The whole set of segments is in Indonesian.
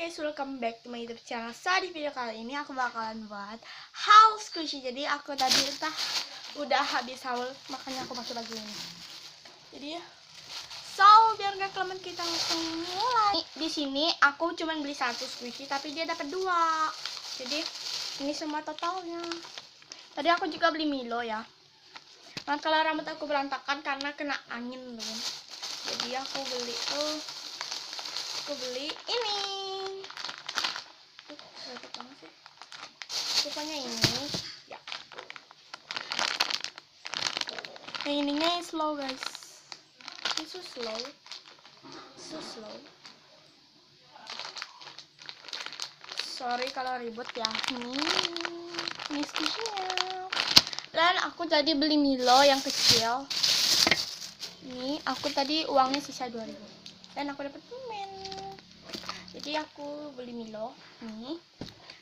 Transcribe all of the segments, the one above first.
guys, welcome back to my YouTube channel. So di video kali ini aku bakalan buat haul squishy. Jadi aku tadi udah habis haul, makanya aku pakai baju ini. Jadi biar gak kelamaan kita langsung mulai. Di sini aku cuma beli satu squishy tapi dia dapat dua. Jadi ini semua totalnya. Tadi aku juga beli Milo ya. Nah, kalau rambut aku berantakan karena kena angin loh. Jadi aku beli ini. Rupanya ini ya. Yang ininya slow guys. Ini so slow. Sorry kalau ribut ya. Ini squishy-nya. Dan aku tadi beli Milo yang kecil. Ini aku tadi uangnya sisa 2.000. Dan aku dapat permen. Jadi aku beli Milo nih.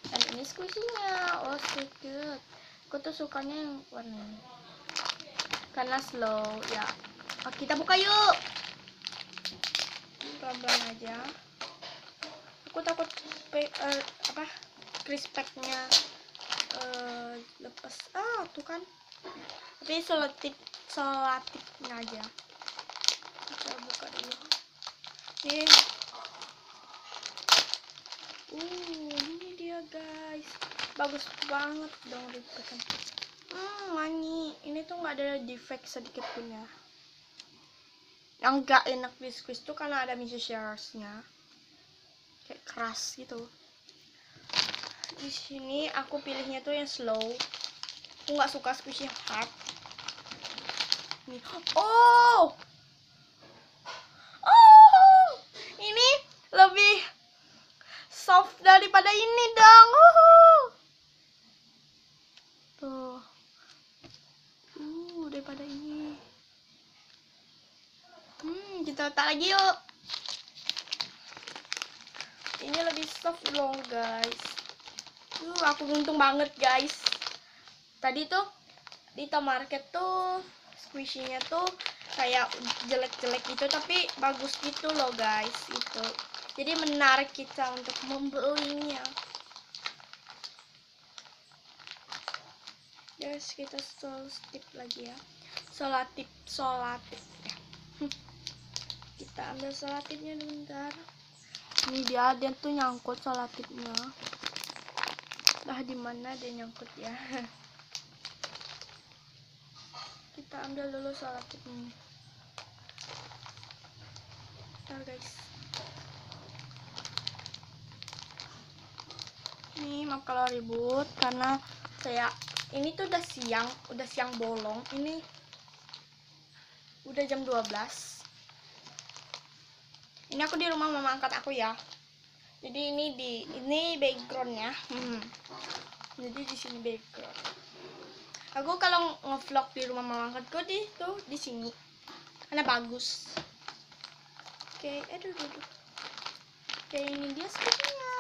Dan ini squishy-nya. Oh, so good. Aku tuh sukanya yang warna ini. Karena slow ya. Oh, kita buka yuk. Pelan-pelan aja. Aku takut crispeknya lepas. Tuh kan. Tapi selotipnya aja. Kita buka dulu. Nih. Ini dia guys. Bagus banget dong lipetan. Wangi. Ini tuh nggak ada defect sedikit pun ya. Yang nggak enak di squeeze tuh karena ada miso sharesnya. Kayak keras gitu. Di sini aku pilihnya tuh yang slow. Aku nggak suka squishy yang hard. Nih. Ini lebih soft daripada ini dong. Tuh. Daripada ini. Kita letak lagi yuk. Ini lebih soft dong guys. Aku beruntung banget guys. Tadi tuh di market tuh squishy-nya tuh kayak jelek-jelek gitu, tapi bagus gitu loh guys. Itu jadi menarik kita untuk membelinya. Guys, kita selotip lagi ya. Selotip ya. Kita ambil selotipnya bentar. Ini dia tuh nyangkut selotipnya. Di mana dia nyangkut ya. Kita ambil dulu selotipnya. Bentar guys. Nih, maaf kalau ribut karena ini tuh udah siang bolong. Ini udah jam 12. Ini aku di rumah mama angkat aku ya. Jadi ini backgroundnya. Jadi di sini background. Aku kalau ngevlog di rumah mama angkatku di sini. Karena bagus. Oke, aduh. Oke, ini dia squishy-nya.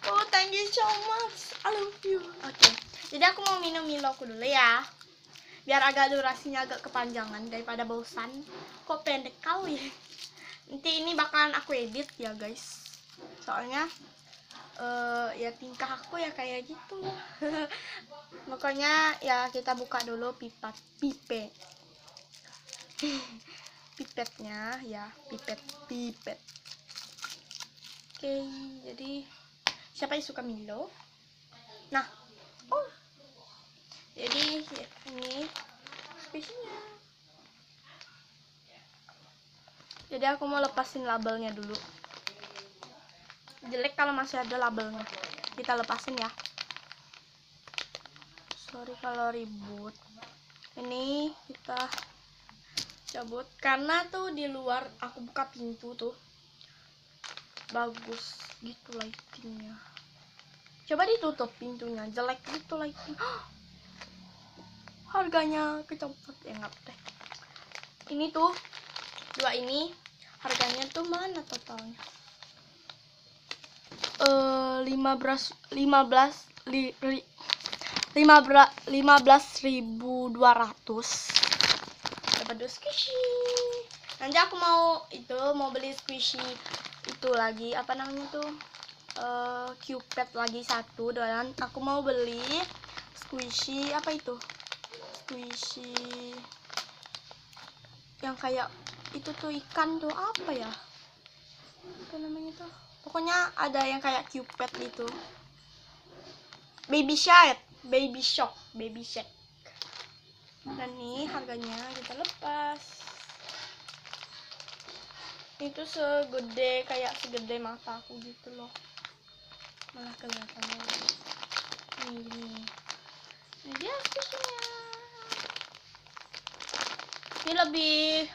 Oh, thank you so much. I love you. Oke. Jadi aku mau minum Milo aku dulu ya. Biar agak durasinya agak kepanjangan daripada bosan. Kok pendek kali. Nanti ini bakalan aku edit ya guys. Soalnya ya tingkah aku ya kayak gitu. Makanya ya kita buka dulu pipetnya ya, pipet. Oke, jadi siapa yang suka Milo? Nah, jadi ini squishy-nya. Jadi aku mau lepasin labelnya dulu. Jelek kalau masih ada labelnya. Kita lepasin ya. Sorry kalau ribut. Ini kita cabut karena tuh di luar aku buka pintu tuh. Bagus gitu lightingnya. Coba ditutup pintunya, jelek gitu lighting. Harganya kecopot ya, nggak deh. Ini tuh dua ini harganya tuh mana totalnya? 15.200 dapat 2 squishy. Nanti aku mau beli squishy itu lagi, apa namanya tuh, Cupid lagi satu, dan aku mau beli squishy, apa itu? Squishy yang kayak itu tuh ikan tuh, apa ya? Apa namanya tuh? Pokoknya ada yang kayak Cupid gitu. Baby Shark. Dan nih harganya kita lepas. Itu kayak segede mata aku gitu loh. Malah kelihatan banget. Ini dia squishy-nya. Ini lebih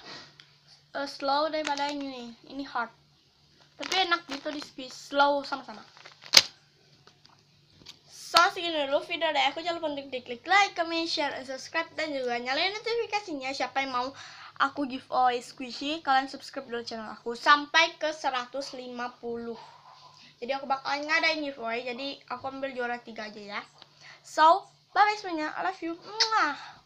slow daripada ini nih. Ini hard. Tapi enak gitu di squeeze, slow sama-sama. So, segini dulu video dari aku. Jangan lupa untuk diklik like, comment, share, and subscribe. Dan juga nyalain notifikasinya. Siapa yang mau aku giveaway squishy, kalian subscribe dulu channel aku. Sampai ke 150. Jadi aku bakalan ngadain giveaway. Jadi aku ambil juara 3 aja ya. So, bye-bye semuanya. I love you. Mwah.